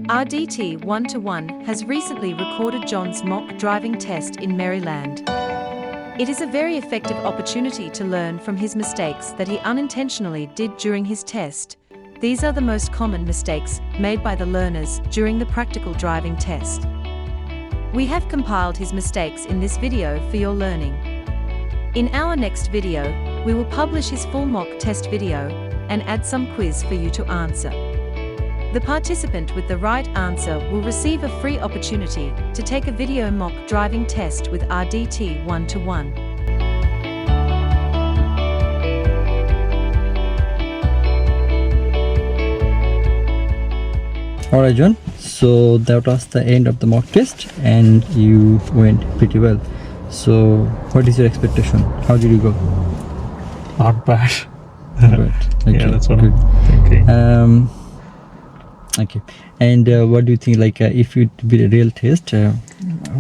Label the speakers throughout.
Speaker 1: RDT 1-to-1 has recently recorded John's mock driving test in Maryland. It is a very effective opportunity to learn from his mistakes that he unintentionally did during his test. These are the most common mistakes made by the learners during the practical driving test. We have compiled his mistakes in this video for your learning. In our next video, we will publish his full mock test video and add some quiz for you to answer. The participant with the right answer will receive a free opportunity to take a video mock driving test with RDT 1-to-1.
Speaker 2: Alright John, so that was the end of the mock test and you went pretty well. So what is your expectation? How did you go?
Speaker 3: Not bad.
Speaker 2: Good. Okay,
Speaker 3: Yeah, that's what
Speaker 2: good.
Speaker 3: I'm thinking.
Speaker 2: Okay, and what do you think, like if it be a real test,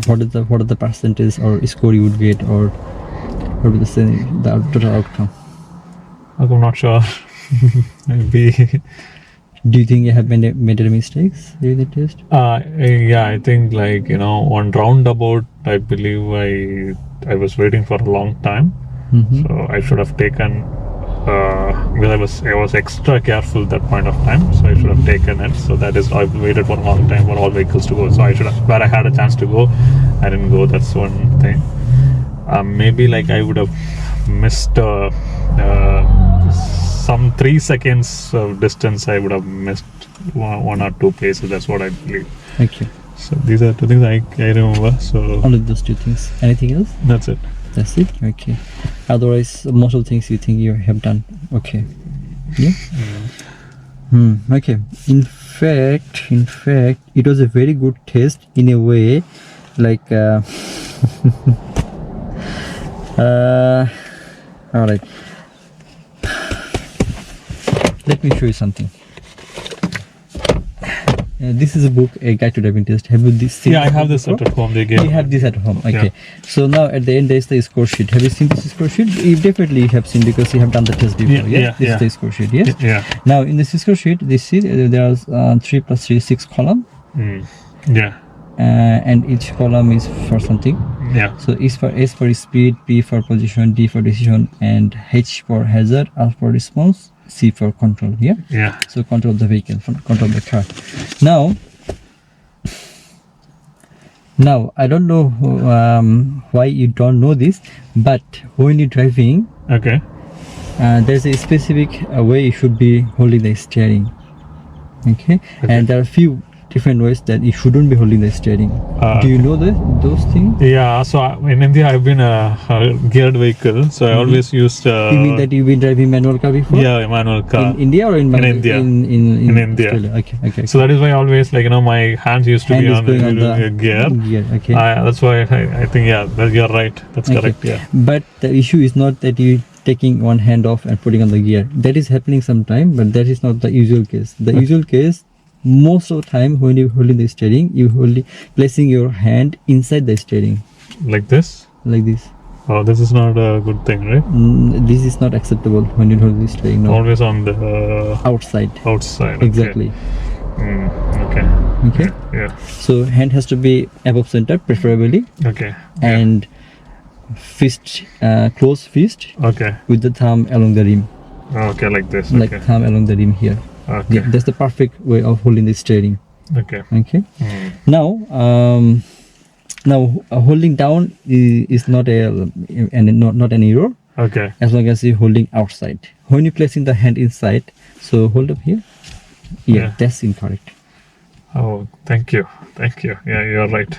Speaker 2: what are the percentage or score you would get, or what would the total outcome?
Speaker 3: I'm not sure. Maybe.
Speaker 2: Do you think you have made any mistakes during the test?
Speaker 3: Yeah, I think on roundabout, I believe I was waiting for a long time. So I should have taken because I was extra careful at that point of time, so I should have taken it. So that is, I waited for a long time for all vehicles to go. So I should have, where I had a chance to go, I didn't go. That's one thing. Maybe I would have missed some 3 seconds of distance. I would have missed one or two places. That's what I believe.
Speaker 2: Okay.
Speaker 3: So these are two things I remember. So
Speaker 2: only those two things. Anything else?
Speaker 3: That's it.
Speaker 2: That's it. Okay. Otherwise, most of the things you think you have done. Okay. Yeah. Okay. In fact, it was a very good test in a way. All right. Let me show you something. This is a book, A Guide to Driving Test. Have you seen?
Speaker 3: Yeah, I have this at home. They gave.
Speaker 2: You have this at home. Okay.
Speaker 3: Yeah.
Speaker 2: So now at the end there is the score sheet. Have you seen this score sheet? You definitely have seen because you have done the test before. Yes? This is the score sheet. Yes.
Speaker 3: Yeah.
Speaker 2: Now in this score sheet, this see there are 3 + 3 6 column.
Speaker 3: Yeah.
Speaker 2: And each column is for something.
Speaker 3: Yeah.
Speaker 2: So S for speed, P for position, D for decision, and H for hazard, R for response, C for control.
Speaker 3: Yeah.
Speaker 2: So control the vehicle, control the car. Now I don't know why you don't know this, but when you're driving,
Speaker 3: Okay.
Speaker 2: there's a specific way you should be holding the steering. Okay. And there are a few different ways that you shouldn't be holding the steering. Do you know those things?
Speaker 3: Yeah, so in India I've been a geared vehicle, so I always used.
Speaker 2: You mean that you've been driving manual car before?
Speaker 3: Yeah, manual car.
Speaker 2: In India or in
Speaker 3: India.
Speaker 2: In
Speaker 3: India.
Speaker 2: Australia. Okay.
Speaker 3: So that is why I always my hands used to
Speaker 2: Hand
Speaker 3: be
Speaker 2: is
Speaker 3: on
Speaker 2: going on
Speaker 3: the gear.
Speaker 2: Okay.
Speaker 3: That's why I think you're right. That's correct. Yeah.
Speaker 2: But the issue is not that you taking one hand off and putting on the gear. That is happening sometime, but that is not the usual case. The usual case, most of the time when you're holding the steering, you're placing your hand inside the steering.
Speaker 3: Like this?
Speaker 2: Like this.
Speaker 3: Oh, this is not a good thing, right?
Speaker 2: This is not acceptable when you hold the steering. No.
Speaker 3: Always on the
Speaker 2: outside.
Speaker 3: Outside.
Speaker 2: Exactly.
Speaker 3: Okay. Yeah.
Speaker 2: So hand has to be above center, preferably.
Speaker 3: Okay.
Speaker 2: And fist, close fist.
Speaker 3: Okay.
Speaker 2: With the thumb along the rim.
Speaker 3: Okay, like this.
Speaker 2: Like
Speaker 3: Okay.
Speaker 2: thumb along the rim here.
Speaker 3: Okay.
Speaker 2: Yeah, that's the perfect way of holding the steering.
Speaker 3: Okay.
Speaker 2: Now, holding down is not not an error.
Speaker 3: Okay.
Speaker 2: As long as you're holding outside. When you're placing the hand inside, so hold up here. Yeah. That's incorrect.
Speaker 3: Oh, thank you. Yeah, you're right.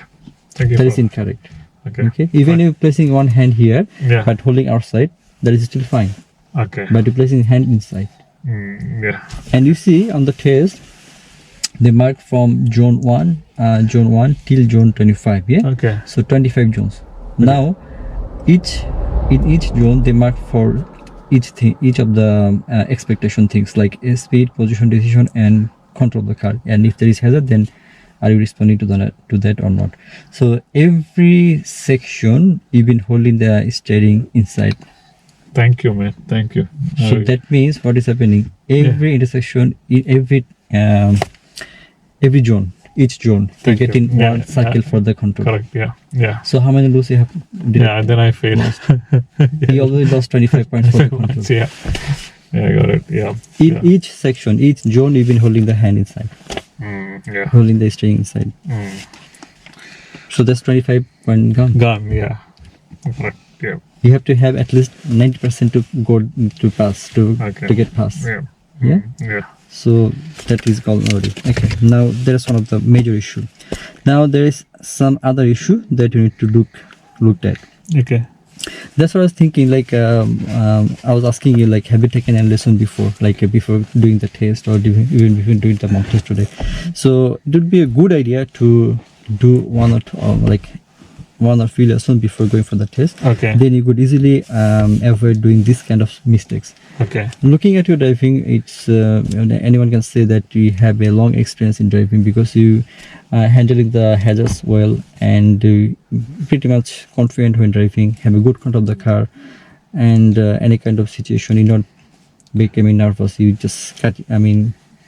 Speaker 3: Thank you.
Speaker 2: That is incorrect.
Speaker 3: Okay.
Speaker 2: Even if you're placing one hand here,
Speaker 3: Yeah.
Speaker 2: but holding outside, that is still fine.
Speaker 3: Okay.
Speaker 2: But you're placing hand inside.
Speaker 3: Yeah.
Speaker 2: And you see on the test, they mark from zone 1 till zone 25. Yeah.
Speaker 3: Okay.
Speaker 2: So 25 zones. Now, in each zone they mark for each of the expectation things like speed, position, decision, and control the car. And if there is hazard, then are you responding to that or not? So every section you've been holding the steering inside.
Speaker 3: Thank you, man. Thank you.
Speaker 2: So that means what is happening? Every intersection, every zone, each zone to
Speaker 3: Thank
Speaker 2: get
Speaker 3: you.
Speaker 2: in
Speaker 3: Yeah,
Speaker 2: one cycle for the control.
Speaker 3: Correct. Yeah.
Speaker 2: So how many loops you have?
Speaker 3: Yeah. Then I failed.
Speaker 2: He always lost 25 points for the control.
Speaker 3: Yeah. I got it. Yeah.
Speaker 2: In
Speaker 3: Yeah.
Speaker 2: each section, each zone, you've been holding the hand inside,
Speaker 3: Yeah.
Speaker 2: holding the steering inside. So that's 25 point gone.
Speaker 3: Gone. Yeah. Correct. Yeah.
Speaker 2: You have to have at least 90% to go to pass to get past.
Speaker 3: Yeah.
Speaker 2: Yeah?
Speaker 3: Yeah.
Speaker 2: So that is gone already. Okay. Now there is one of the major issue. Now there is some other issue that you need to look at.
Speaker 3: Okay.
Speaker 2: That's what I was thinking. Like I was asking you, like, have you taken a lesson before, like before doing the test or even before doing the mock test today? So it would be a good idea to do one or few lessons before going for the test.
Speaker 3: Okay.
Speaker 2: Then you could easily avoid doing this kind of mistakes.
Speaker 3: Okay.
Speaker 2: Looking at your driving, it's anyone can say that you have a long experience in driving because you handling the hazards well and pretty much confident when driving, have a good control of the car, and any kind of situation you're not becoming nervous. You just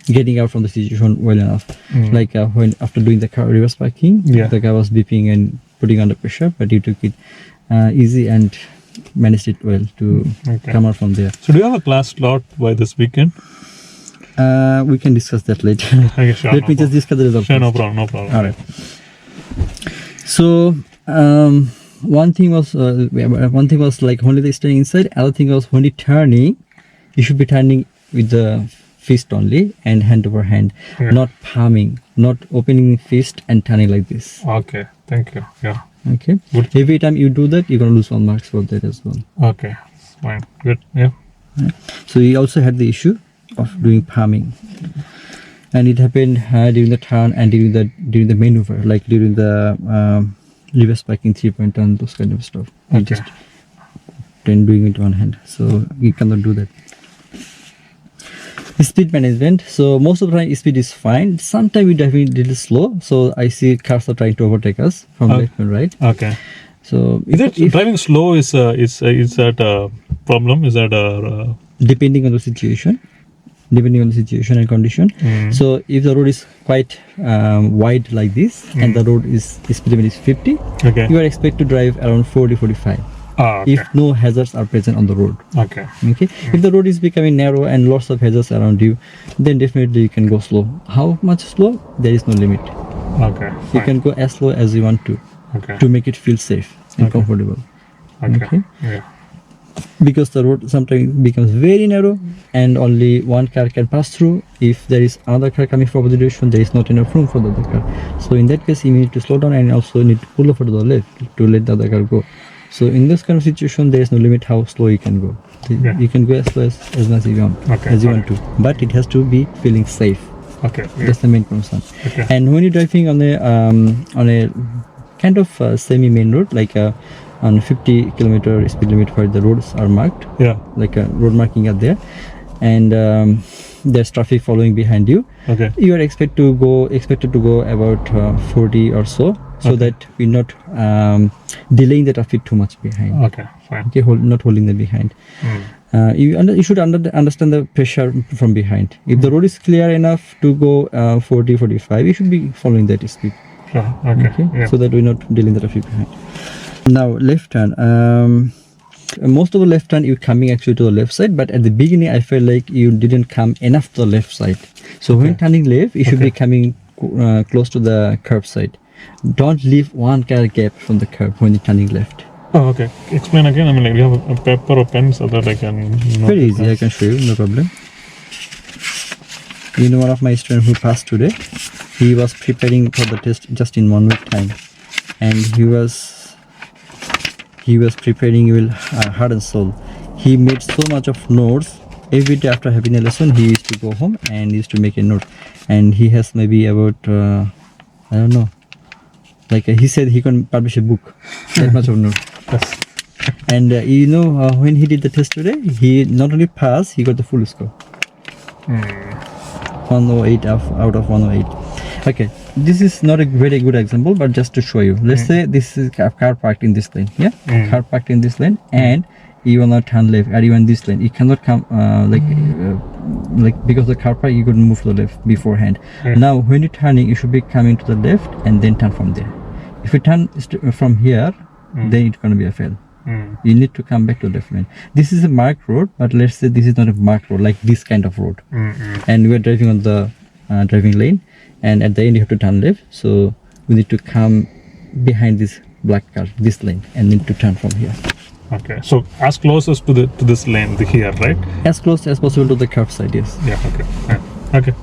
Speaker 2: getting out from the situation well enough. Like when after doing the car reverse parking, the car was beeping and putting under pressure, but you took it easy and managed it well to come out from there.
Speaker 3: So do you have a class slot by this weekend?
Speaker 2: We can discuss that later.
Speaker 3: Okay, sure.
Speaker 2: Let me just discuss the result.
Speaker 3: Sure, no problem.
Speaker 2: All right. So one thing was like only the steering inside. Other thing was when you turning, you should be turning with the fist only and hand over hand, not palming, not opening fist and turning like this.
Speaker 3: Okay, thank you. Yeah.
Speaker 2: Okay.
Speaker 3: Good.
Speaker 2: Every time you do that, you're gonna lose 1 marks for that as well.
Speaker 3: Okay, fine. Good. Yeah.
Speaker 2: So you also had the issue of doing palming, and it happened during the turn and during the maneuver, like during the reverse parking 3-point turn, those kind of stuff. You just then doing it one hand, so you cannot do that. Speed management. So most of the time speed is fine. Sometimes we driving a little slow. So I see cars are trying to overtake us from left and right.
Speaker 3: Okay.
Speaker 2: So
Speaker 3: if driving slow is that a problem? Is that a
Speaker 2: depending on the situation and condition. So if the road is quite wide like this and the road speed limit is 50, you are expected to drive around 40-45. If no hazards are present on the road. Okay. If the road is becoming narrow and lots of hazards around you, then definitely you can go slow. How much slow? There is no limit.
Speaker 3: Okay.
Speaker 2: You can go as slow as you want to make it feel safe and comfortable. Okay.
Speaker 3: Yeah.
Speaker 2: Because the road sometimes becomes very narrow and only one car can pass through. If there is another car coming from the direction, there is not enough room for the other car. So in that case, you need to slow down and also need to pull over to the left to let the other car go. So in this kind of situation, there is no limit how slow you can go. You can go as slow as much as you want to, but it has to be feeling safe.
Speaker 3: Okay.
Speaker 2: That's the main concern. And when you're driving on a kind of semi-main road, like on 50 kilometer speed limit where the roads are marked, like a road marking are there, and there's traffic following behind you. You are expected to go about 40 or so. So that we're not delaying the traffic too much behind.
Speaker 3: Okay, fine.
Speaker 2: Not holding them behind. You should understand the pressure from behind. If the road is clear enough to go 40-45, you should be following that speed.
Speaker 3: Sure. Okay. Yeah.
Speaker 2: So that we're not delaying the traffic behind. Now left turn. Most of the left turn you're coming actually to the left side, but at the beginning I felt like you didn't come enough to the left side. So when turning left, you should be coming close to the curb side. Don't leave one car gap from the curb when you're turning left.
Speaker 3: Oh, okay. Explain again. I mean, like, do you have a paper or pen so that I can...
Speaker 2: Very easy. I can show you. No problem. You know, one of my students who passed today, he was preparing for the test just in 1 week time, and he was preparing with heart and soul. He made so much of notes. Every day after having a lesson, he used to go home and used to make a note. And he has maybe about I don't know. Like he said, he can publish a book. That much of note.
Speaker 3: Yes.
Speaker 2: And when he did the test today, he not only passed, he got the full score. 108 out of 108. Okay, this is not a very good example, but just to show you. Let's say this is a car parked in this lane. Car parked in this lane, and you wanna turn left, or even this lane, you cannot come like because the car park, you couldn't move to the left beforehand. Now when you're turning, you should be coming to the left and then turn from there. If you turn from here, then it's gonna be a fail. You need to come back to the left lane. This is a marked road, but let's say this is not a marked road, like this kind of road. And we're driving on the driving lane, and at the end you have to turn left. So we need to come behind this black car, this lane, and need to turn from here.
Speaker 3: Okay, so as close as to this lane here, right?
Speaker 2: As close as possible to the curb side, yes.
Speaker 3: Yeah. Okay. Yeah. Okay.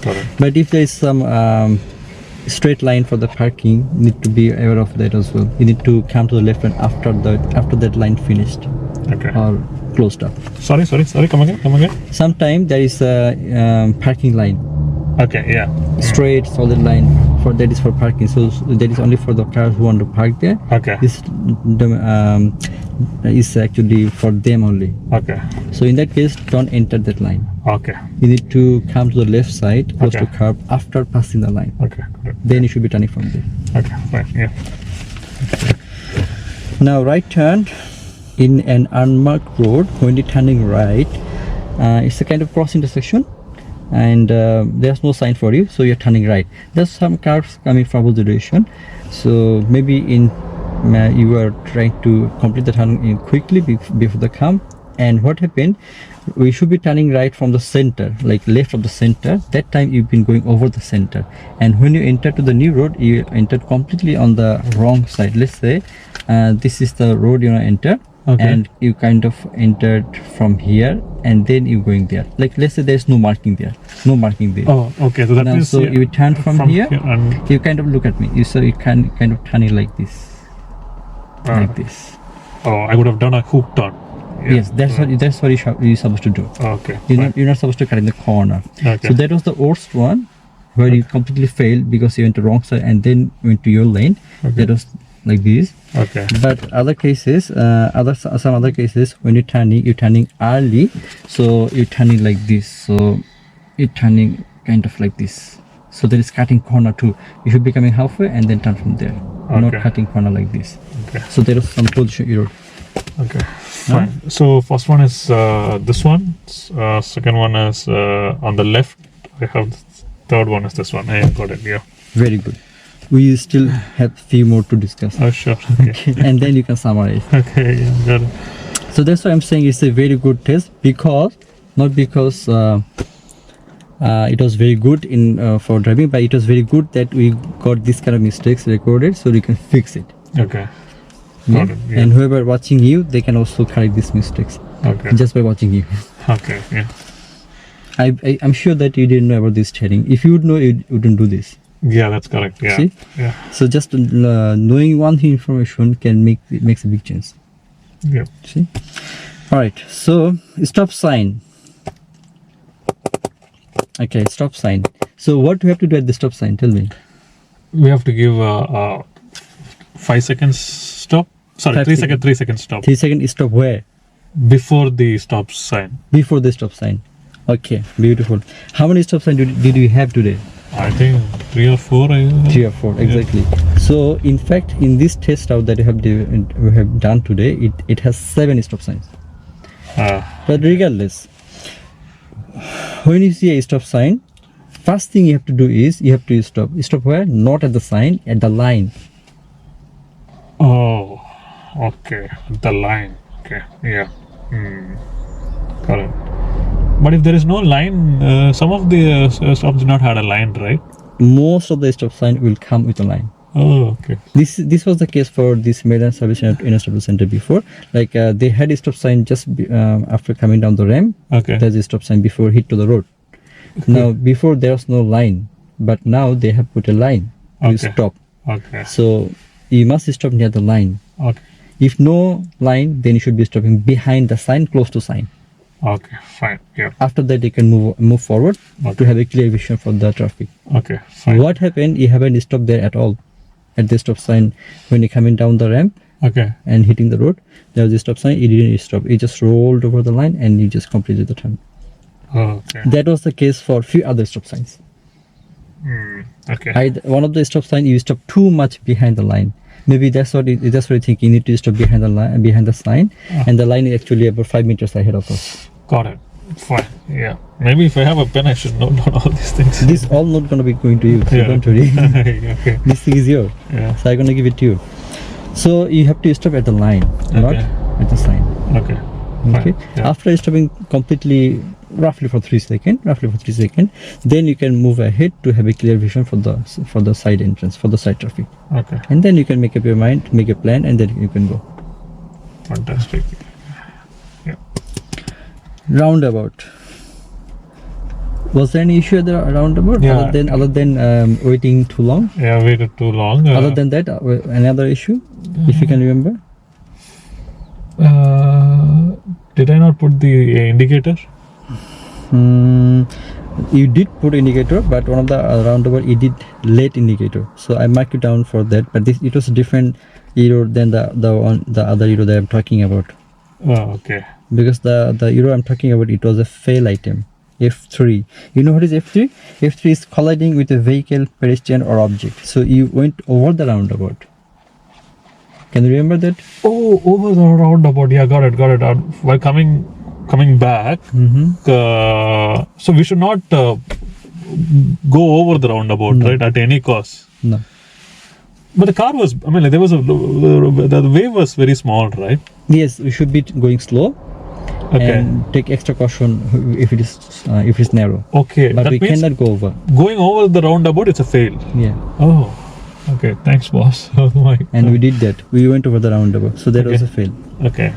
Speaker 3: Got it.
Speaker 2: But if there is some straight line for the parking, you need to be aware of that as well. You need to come to the left and after that line finished
Speaker 3: Okay.
Speaker 2: or closed up.
Speaker 3: Sorry. Come again.
Speaker 2: Sometimes there is a parking line,
Speaker 3: Okay. Yeah.
Speaker 2: straight solid line for that is for parking. So that is only for the cars who want to park there.
Speaker 3: Okay.
Speaker 2: This is actually for them only.
Speaker 3: Okay.
Speaker 2: So in that case, don't enter that line.
Speaker 3: Okay.
Speaker 2: You need to come to the left side, close
Speaker 3: Okay.
Speaker 2: to curb after passing the line.
Speaker 3: Okay. Got it.
Speaker 2: Then you should be turning from there.
Speaker 3: Okay. Fine. Yeah.
Speaker 2: Now right turn in an unmarked road, when you're turning right, it's a kind of cross intersection, and there's no sign for you, so you're turning right. There's some cars coming from opposite direction, so maybe you are trying to complete the turn in quickly before the come. And what happened, we should be turning right from the center, like left of the center. That time you've been going over the center, and when you enter to the new road, you entered completely on the wrong side. Let's say this is the road you want to enter.
Speaker 3: Okay.
Speaker 2: And you kind of entered from here, and then you're going there. Like let's say there's no marking there.
Speaker 3: Oh, okay. So that
Speaker 2: Now,
Speaker 3: means
Speaker 2: so you turn from here,
Speaker 3: and
Speaker 2: you kind of look at me. You can kind of turn it like this, like this.
Speaker 3: oh, I would have done a hook turn. Yeah.
Speaker 2: Yes, that's what you're supposed to do.
Speaker 3: Okay.
Speaker 2: You're not supposed to cut in the corner.
Speaker 3: Okay.
Speaker 2: So that was the worst one, where you completely failed because you went the wrong side and then went to your lane.
Speaker 3: Okay.
Speaker 2: That was like this.
Speaker 3: Okay.
Speaker 2: But other cases, some other cases, when you're turning early, so you're turning like this. So you're turning kind of like this. So there is cutting corner too. You should be coming halfway and then turn from there. Not
Speaker 3: Okay.
Speaker 2: cutting corner like this.
Speaker 3: Okay.
Speaker 2: So there is some position error.
Speaker 3: Okay. Fine. So first one is this one. Second one is on the left. I have third one is this one. I got it. Yeah.
Speaker 2: Very good. We still have few more to discuss.
Speaker 3: Oh, sure. Okay.
Speaker 2: And then you can summarize.
Speaker 3: Okay. Yeah, got it.
Speaker 2: So that's why I'm saying it's a very good test, not because it was very good in for driving, but it was very good that we got this kind of mistakes recorded so we can fix it.
Speaker 3: Okay.
Speaker 2: Yeah?
Speaker 3: Got it. Yeah.
Speaker 2: And whoever watching you, they can also correct these mistakes
Speaker 3: Okay.
Speaker 2: just by watching you.
Speaker 3: Okay. Yeah.
Speaker 2: I'm sure that you didn't know about this training. If you would know, you wouldn't do this.
Speaker 3: Yeah, that's correct. Yeah.
Speaker 2: See?
Speaker 3: Yeah.
Speaker 2: So just knowing one information makes a big change.
Speaker 3: Yeah.
Speaker 2: See? All right. So stop sign. Okay, stop sign. So what do you have to do at the stop sign? Tell me.
Speaker 3: We have to give a 5 seconds stop. Sorry,
Speaker 2: 5
Speaker 3: 3
Speaker 2: seconds.
Speaker 3: second. 3 second stop
Speaker 2: 3 seconds stop where?
Speaker 3: before the stop sign.
Speaker 2: Before the stop sign. Okay, beautiful. How many stop signs did you have today?
Speaker 3: I think 3 or 4.
Speaker 2: 3 or 4, exactly. So in fact, in this test route that we have done today, it has 7 stop signs. But regardless, when you see a stop sign, first thing you have to do is you have to stop. Stop where? Not at the sign, at the line.
Speaker 3: Oh, okay. The line. Okay. Yeah. Got it. But if there is no line, some of the stops do not have a line, right?
Speaker 2: Most of the stop sign will come with a line.
Speaker 3: Oh, okay.
Speaker 2: This was the case for this MERRYLANDS Service NSW center before. Like they had a stop sign just after coming down the ramp.
Speaker 3: Okay.
Speaker 2: There's a stop sign before hit to the road. Now before there was no line, but now they have put a line to
Speaker 3: Okay.
Speaker 2: stop.
Speaker 3: Okay.
Speaker 2: So you must stop near the line.
Speaker 3: Okay.
Speaker 2: If no line, then you should be stopping behind the sign, close to sign.
Speaker 3: Okay. Fine. Yeah.
Speaker 2: After that, you can move forward to
Speaker 3: Okay.
Speaker 2: have a clear vision for the traffic.
Speaker 3: Okay. Fine.
Speaker 2: What happened? You haven't stopped there at all. At the stop sign, when you're coming down the ramp
Speaker 3: Okay.
Speaker 2: and hitting the road, there was a stop sign. You didn't stop. You just rolled over the line and you just completed the turn.
Speaker 3: Okay.
Speaker 2: That was the case for few other stop signs.
Speaker 3: Okay.
Speaker 2: One of the stop signs you stop too much behind the line. Maybe that's what you think. You need to stop behind the sign, and the line is actually about 5 meters ahead of us.
Speaker 3: Got it. Fine. Yeah. Maybe if I have a pen, I should note down all these things.
Speaker 2: This all not gonna be going to you. So
Speaker 3: Yeah.
Speaker 2: don't worry.
Speaker 3: Okay.
Speaker 2: This thing is yours.
Speaker 3: Yeah.
Speaker 2: So I'm gonna give it to you. So you have to stop at the line, not
Speaker 3: Okay.
Speaker 2: at the sign.
Speaker 3: Okay. Fine.
Speaker 2: Okay.
Speaker 3: Yeah.
Speaker 2: After stopping completely, roughly for 3 seconds, then you can move ahead to have a clear vision for the side entrance, for the side traffic,
Speaker 3: Okay.
Speaker 2: and then you can make up your mind, make a plan, and then you can go.
Speaker 3: Fantastic. Yeah.
Speaker 2: Roundabout. Was there any issue at the roundabout
Speaker 3: Yeah.
Speaker 2: other than waiting too long?
Speaker 3: Yeah. Waited too long.
Speaker 2: Other than that, another issue, if you can remember.
Speaker 3: Did I not put the indicator?
Speaker 2: You did put indicator, but one of the roundabout you did late indicator. So I mark you down for that. But it was a different error than the other error that I'm talking about.
Speaker 3: Oh, okay.
Speaker 2: Because the error I'm talking about, it was a fail item. F3. You know what is F3? F3 is colliding with a vehicle, pedestrian, or object. So you went over the roundabout. Can you remember that?
Speaker 3: Oh, over the roundabout. Yeah, got it. While coming back, so we should not go over the roundabout,
Speaker 2: No.
Speaker 3: right? At any cost.
Speaker 2: No.
Speaker 3: But the car was. I mean, like, there was the wave was very small, right?
Speaker 2: Yes, we should be going slow.
Speaker 3: Okay.
Speaker 2: And take extra caution if it's narrow.
Speaker 3: Okay.
Speaker 2: But
Speaker 3: that
Speaker 2: we
Speaker 3: means
Speaker 2: cannot go over.
Speaker 3: going over the roundabout, it's a fail.
Speaker 2: Yeah.
Speaker 3: Oh. Okay. Thanks, boss. Oh my.
Speaker 2: And we did that. We went over the roundabout. So that was a fail.
Speaker 3: Okay.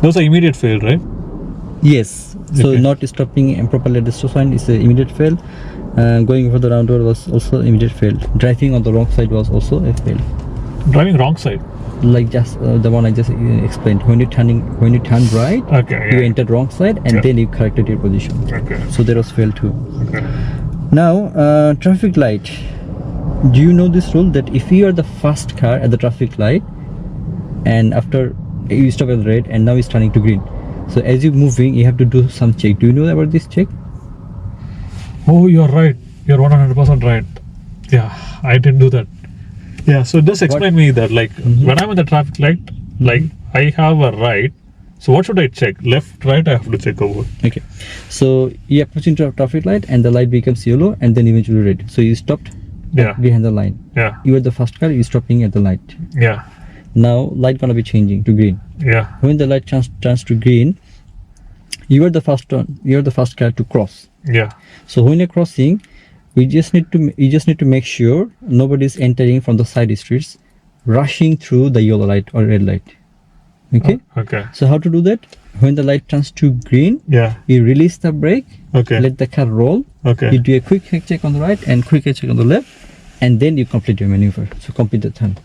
Speaker 3: Those are immediate fail, right?
Speaker 2: Yes. So
Speaker 3: Okay.
Speaker 2: not stopping improperly at the stop sign is an immediate fail. Going over the roundabout was also immediate fail. Driving on the wrong side was also a fail.
Speaker 3: Driving wrong side.
Speaker 2: Like just the one I just explained. When you turn right,
Speaker 3: Okay.
Speaker 2: you
Speaker 3: Yeah.
Speaker 2: entered wrong side, and
Speaker 3: Yeah.
Speaker 2: then you corrected your position.
Speaker 3: Okay.
Speaker 2: So that was fail too.
Speaker 3: Okay.
Speaker 2: Now, traffic light. Do you know this rule that if you are the first car at the traffic light, and after you stop at the red, and now it's turning to green, so as you're moving, you have to do some check. Do you know about this check?
Speaker 3: Oh, you're right. You're 100% right. Yeah, I didn't do that. Yeah, so just explain me that. Like, when I'm in the traffic light, like, I have a right. So what should I check? Left, right? I have to check over.
Speaker 2: Okay, so you approach into a traffic light, and the light becomes yellow, and then eventually red. So you stopped
Speaker 3: Yeah.
Speaker 2: behind the line.
Speaker 3: Yeah.
Speaker 2: You are the first car. You're stopping at the light.
Speaker 3: Yeah.
Speaker 2: Now light gonna be changing to green.
Speaker 3: Yeah.
Speaker 2: When the light turns to green, you are the first one. You are the first car to cross.
Speaker 3: Yeah.
Speaker 2: So when you're crossing, you just need to make sure nobody's entering from the side streets, rushing through the yellow light or red light. Okay.
Speaker 3: Okay.
Speaker 2: So how to do that? When the light turns to green,
Speaker 3: Yeah.
Speaker 2: you release the brake,
Speaker 3: Okay.
Speaker 2: let the car roll.
Speaker 3: Okay.
Speaker 2: You do a quick head check on the right and quick head check on the left, and then you complete your maneuver. So complete the turn.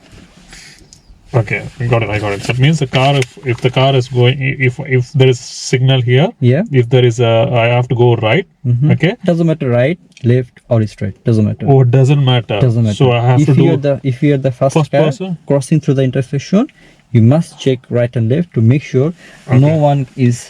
Speaker 3: Okay. I got it. That means the car, if the car is going, if there is signal here,
Speaker 2: Yeah.
Speaker 3: if there is I have to go right.
Speaker 2: Mhm.
Speaker 3: Okay.
Speaker 2: Doesn't matter right, left, or straight. Doesn't matter.
Speaker 3: Oh, it doesn't matter.
Speaker 2: Doesn't matter.
Speaker 3: So I have
Speaker 2: if
Speaker 3: to
Speaker 2: you're
Speaker 3: do.
Speaker 2: if you're the first
Speaker 3: First
Speaker 2: car
Speaker 3: person?
Speaker 2: crossing through the intersection, you must check right and left to make sure no
Speaker 3: Okay.
Speaker 2: one is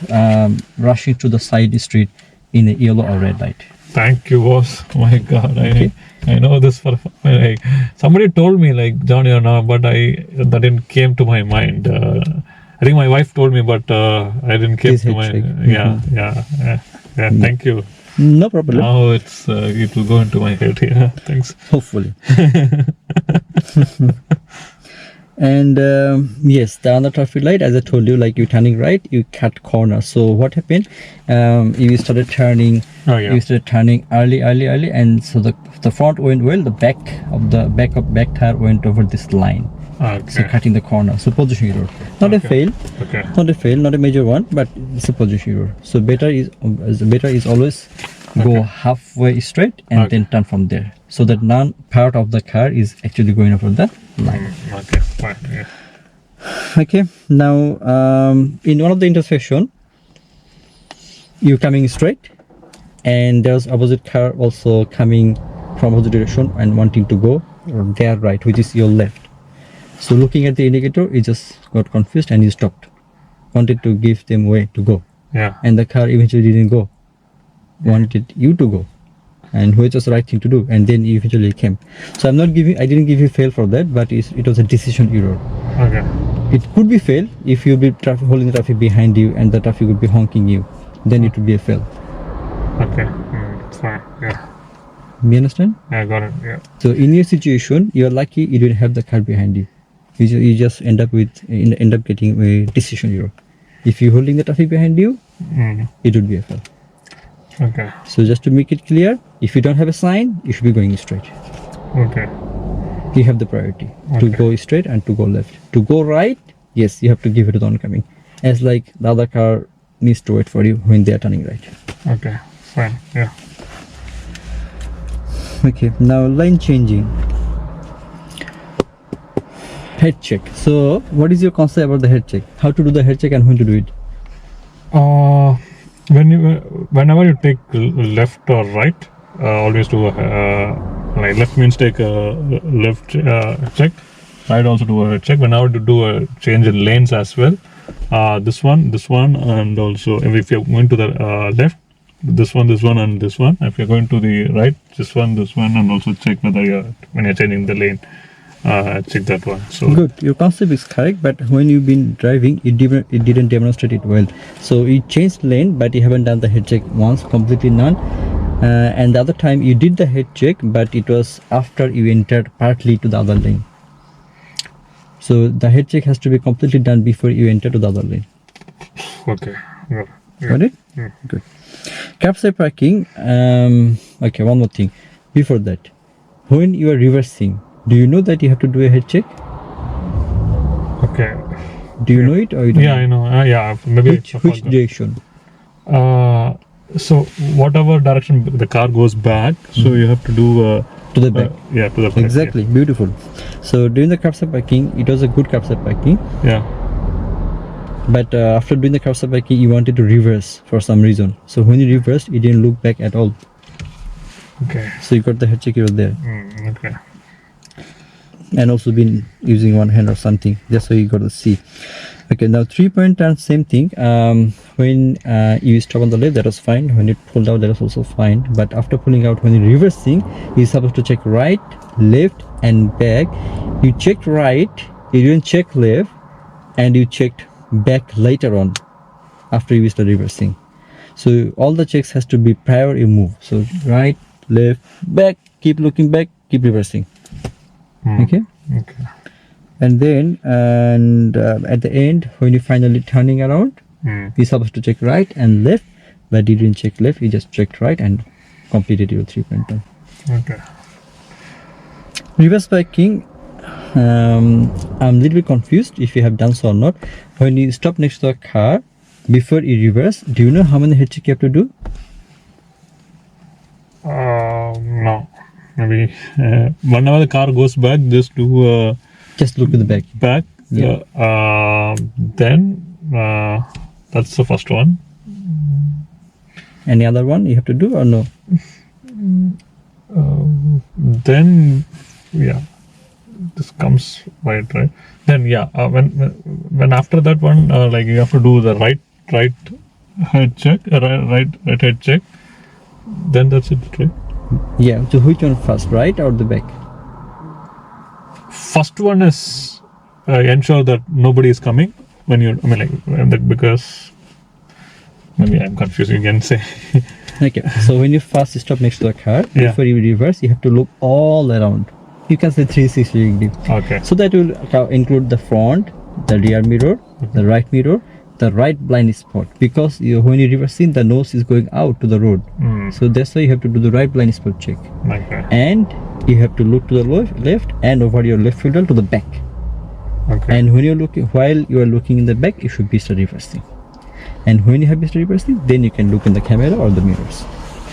Speaker 2: rushing through the side street in a yellow or red light.
Speaker 3: Thank you, boss. Oh my God,
Speaker 2: Okay.
Speaker 3: I know this for like somebody told me like John, you're not, but that didn't came to my mind. I think my wife told me, but I didn't came
Speaker 2: Please
Speaker 3: to
Speaker 2: head
Speaker 3: my.
Speaker 2: check.
Speaker 3: Yeah. Thank you.
Speaker 2: No problem.
Speaker 3: Now it will go into my head. Yeah, thanks.
Speaker 2: Hopefully. And yes, the other traffic light, as I told you, like you turning right, you cut corner. So what happened? You started turning.
Speaker 3: Oh yeah.
Speaker 2: You started turning early, and so the front went well. The back tire went over this line. So
Speaker 3: Okay.
Speaker 2: cutting the corner. So position error. Not a
Speaker 3: Okay.
Speaker 2: fail.
Speaker 3: Okay.
Speaker 2: Not a fail. Not a major one, but it's a position error. So better is always go
Speaker 3: Okay.
Speaker 2: halfway straight and
Speaker 3: Okay.
Speaker 2: then turn from there, so that none part of the car is actually going over the line.
Speaker 3: Okay. Fine. Yeah.
Speaker 2: Okay. Now in one of the intersection, you're coming straight, and there's opposite car also coming from opposite direction and wanting to go their right, which is your left. So looking at the indicator, you just got confused and you stopped. Wanted to give them way to go,
Speaker 3: Yeah.
Speaker 2: and the car eventually didn't go. Wanted you to go. and which was the right thing to do, and then you eventually came. So I didn't give you fail for that, but it was a decision error.
Speaker 3: Okay.
Speaker 2: It could be fail if you be holding the traffic behind you and the traffic would be honking you, then it would be a fail.
Speaker 3: Okay. Fine. Yeah.
Speaker 2: You understand?
Speaker 3: Yeah, got it. Yeah.
Speaker 2: So in your situation, you're lucky you didn't have the car behind you. You just end up getting a decision error. If you're holding the traffic behind you, it would be a fail.
Speaker 3: Okay.
Speaker 2: So just to make it clear, if you don't have a sign, you should be going straight.
Speaker 3: Okay.
Speaker 2: You have the priority to go straight and to go left. To go right, yes, you have to give it to the oncoming. As like the other car needs to wait for you when they are turning right.
Speaker 3: Okay. Fine. Yeah.
Speaker 2: Okay, now lane changing. Head check. So what is your concept about the head check? How to do the head check and when to do it?
Speaker 3: Whenever you take left or right, always do like left means take a left check, right also do a check. Whenever you do a change in lanes as well, this one, and also if you're going to the left, this one, and this one. If you're going to the right, this one, and also check whether when you're changing the lane. Check that one. So
Speaker 2: good, your concept is correct, but when you've been driving, it didn't demonstrate it well. So you changed lane, but you haven't done the head check once, completely none. And the other time you did the head check, but it was after you entered partly to the other lane. So the head check has to be completely done before you enter to the other lane.
Speaker 3: Okay. Yeah.
Speaker 2: Got it?
Speaker 3: Yeah.
Speaker 2: Good. Curbside parking. Okay, one more thing. Before that, when you are reversing, do you know that you have to do a head check?
Speaker 3: Okay.
Speaker 2: Do you know it or you don't?
Speaker 3: Yeah, I know. Yeah, maybe.
Speaker 2: Which direction?
Speaker 3: So whatever direction the car goes back, so you have to do
Speaker 2: to the back.
Speaker 3: Yeah, to the back.
Speaker 2: Exactly.
Speaker 3: Yeah.
Speaker 2: Beautiful. So during the curbside parking, it was a good curbside parking.
Speaker 3: Yeah.
Speaker 2: But after doing the curbside parking, you wanted to reverse for some reason. So when you reversed, you didn't look back at all.
Speaker 3: Okay.
Speaker 2: So you got the head check, you were there.
Speaker 3: Okay.
Speaker 2: And also been using one hand or something. That's why you got to see. Okay, now 3-point turn, same thing. When you stop on the left, that was fine. When you pulled out, that was also fine. But after pulling out, when you're reversing, you're supposed to check right, left, and back. You checked right, you didn't check left, and you checked back later on after you start reversing. So all the checks has to be prior you move. So right, left, back, keep looking back, keep reversing. Okay. And then at the end, when you finally turning around, you're supposed to check right and left, but you didn't check left, you just checked right and completed your 3-point turn.
Speaker 3: Okay.
Speaker 2: Reverse parking, I'm a little bit confused if you have done so or not. When you stop next to a car, before you reverse, do you know how many head check you have to do?
Speaker 3: No. Maybe whenever the car goes back, just do
Speaker 2: just look to the back.
Speaker 3: Yeah. Then that's the first one.
Speaker 2: Any other one you have to do or no?
Speaker 3: Then yeah, this comes right. Then yeah, when after that one, like you have to do the right head check, right head check. Then that's it, right?
Speaker 2: Yeah. So which one first, right or the back?
Speaker 3: First one is ensure that nobody is coming when you. Because maybe I'm confused. You can say.
Speaker 2: Okay. So when you first stop next to a car, before you reverse, you have to look all around. You can say 360 degree.
Speaker 3: Okay.
Speaker 2: So that will include the front, the rear mirror, the right mirror, the right blind spot, because when you're reversing, the nose is going out to the road. So that's why you have to do the right blind spot check.
Speaker 3: Okay.
Speaker 2: And you have to look to the left and over your left shoulder to the back.
Speaker 3: Okay.
Speaker 2: And when you're looking, while you are looking in the back, you should be start reversing. And when you have been reversing, then you can look in the camera or the mirrors.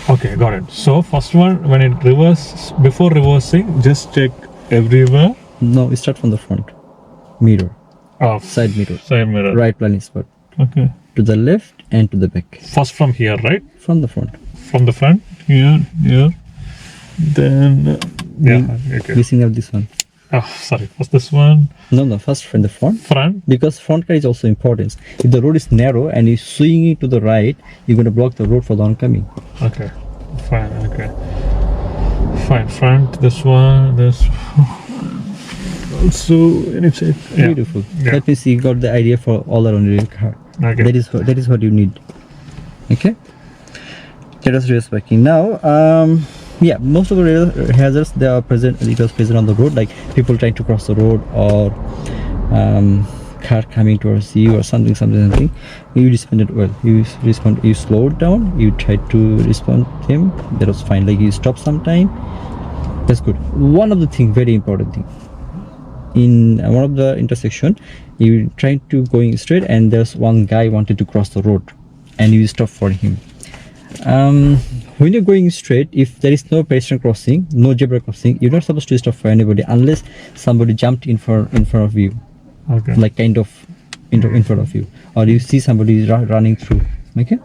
Speaker 3: Okay, got it. So first one, when it reverses, before reversing, just check everywhere.
Speaker 2: No, we start from the front mirror,
Speaker 3: Side mirror.
Speaker 2: right blind spot.
Speaker 3: Okay.
Speaker 2: To the left and to the back.
Speaker 3: First from here, right?
Speaker 2: From the front.
Speaker 3: From the front, here. Then okay.
Speaker 2: Missing out this one.
Speaker 3: Sorry. What's this one?
Speaker 2: No. First from the front.
Speaker 3: Front.
Speaker 2: Because front car is also important. If the road is narrow and you're swinging to the right, you're going to block the road for the oncoming.
Speaker 3: Okay. Fine. Okay. Fine. Front. This one. This. Also, it's it. Yeah.
Speaker 2: Beautiful.
Speaker 3: Yeah.
Speaker 2: That means you got the idea for all around your car.
Speaker 3: Okay.
Speaker 2: That is what you need. Okay. That was reverse parking. Now, yeah, most of the hazards they are present. It was present on the road, like people trying to cross the road or car coming towards you or something. You responded well. You slowed down. You tried to respond to him. That was fine. Like you stopped sometime. That's good. One of the thing, very important thing. In one of the intersection, you trying to going straight, and there's one guy wanted to cross the road, and you stop for him. When you're going straight, if there is no pedestrian crossing, no zebra crossing, you're not supposed to stop for anybody unless somebody jumped in front of you,
Speaker 3: Okay.
Speaker 2: like kind of in front of you, or you see somebody running through. Okay,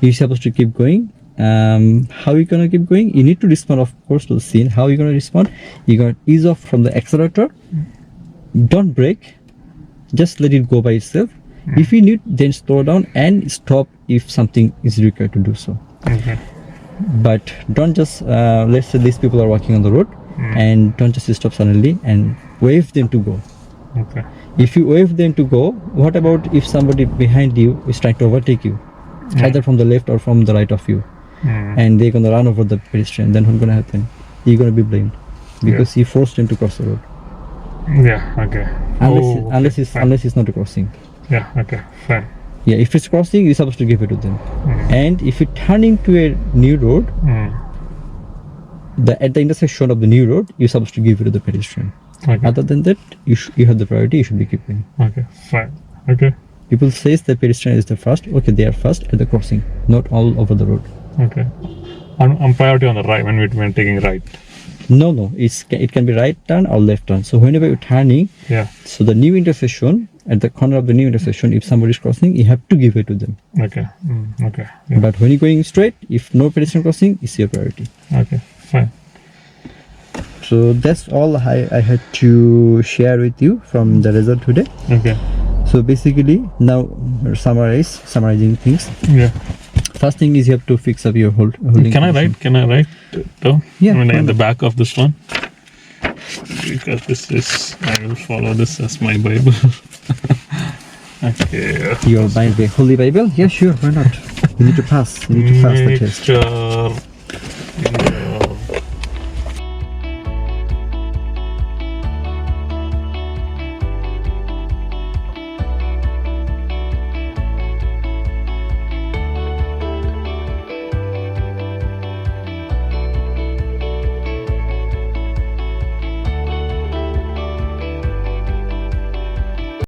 Speaker 2: you're supposed to keep going. How you gonna keep going? You need to respond, of course, to the scene. How you gonna respond? You're gonna ease off from the accelerator. Don't brake. Just let it go by itself. If you need, then slow down and stop if something is required to do so.
Speaker 3: Okay.
Speaker 2: But don't just let's say these people are walking on the road, and don't just stop suddenly and wave them to go.
Speaker 3: Okay.
Speaker 2: If you wave them to go, what about if somebody behind you is trying to overtake you, either from the left or from the right of you, and they're gonna run over the pedestrian? Then what's gonna happen? You're gonna be blamed because you forced them to cross the road.
Speaker 3: Yeah. Okay.
Speaker 2: Unless
Speaker 3: fine.
Speaker 2: it's not a crossing.
Speaker 3: Yeah. Okay. Fine.
Speaker 2: Yeah, if it's crossing, you're supposed to give it to them. And if you're turning to a new road, at the intersection of the new road, you're supposed to give it to the pedestrian.
Speaker 3: Okay.
Speaker 2: Other than that, you have the priority. You should be keeping.
Speaker 3: Okay. Fine. Okay.
Speaker 2: People says the pedestrian is the first. Okay, they are first at the crossing, not all over the road.
Speaker 3: Okay. I'm priority on the right when we're taking right.
Speaker 2: No, it can be right turn or left turn. So whenever you're turning,
Speaker 3: Yeah.
Speaker 2: so the new intersection, at the corner of the new intersection, if somebody is crossing, you have to give it to them.
Speaker 3: Okay. Okay. Yeah.
Speaker 2: But when you're going straight, if no pedestrian crossing, it's your priority.
Speaker 3: Okay. Fine.
Speaker 2: So that's all I had to share with you from the result today.
Speaker 3: Okay.
Speaker 2: So basically, now summarizing things.
Speaker 3: Yeah.
Speaker 2: First thing is you have to fix up your holding.
Speaker 3: Can I write down?
Speaker 2: Yeah,
Speaker 3: I mean,
Speaker 2: why
Speaker 3: at the
Speaker 2: not?
Speaker 3: back of this one. Because I will follow this as my Bible. Okay.
Speaker 2: Your Bible, Holy Bible? Yeah, sure, why not? You need to pass. You need to pass the
Speaker 3: Make
Speaker 2: test.
Speaker 3: sure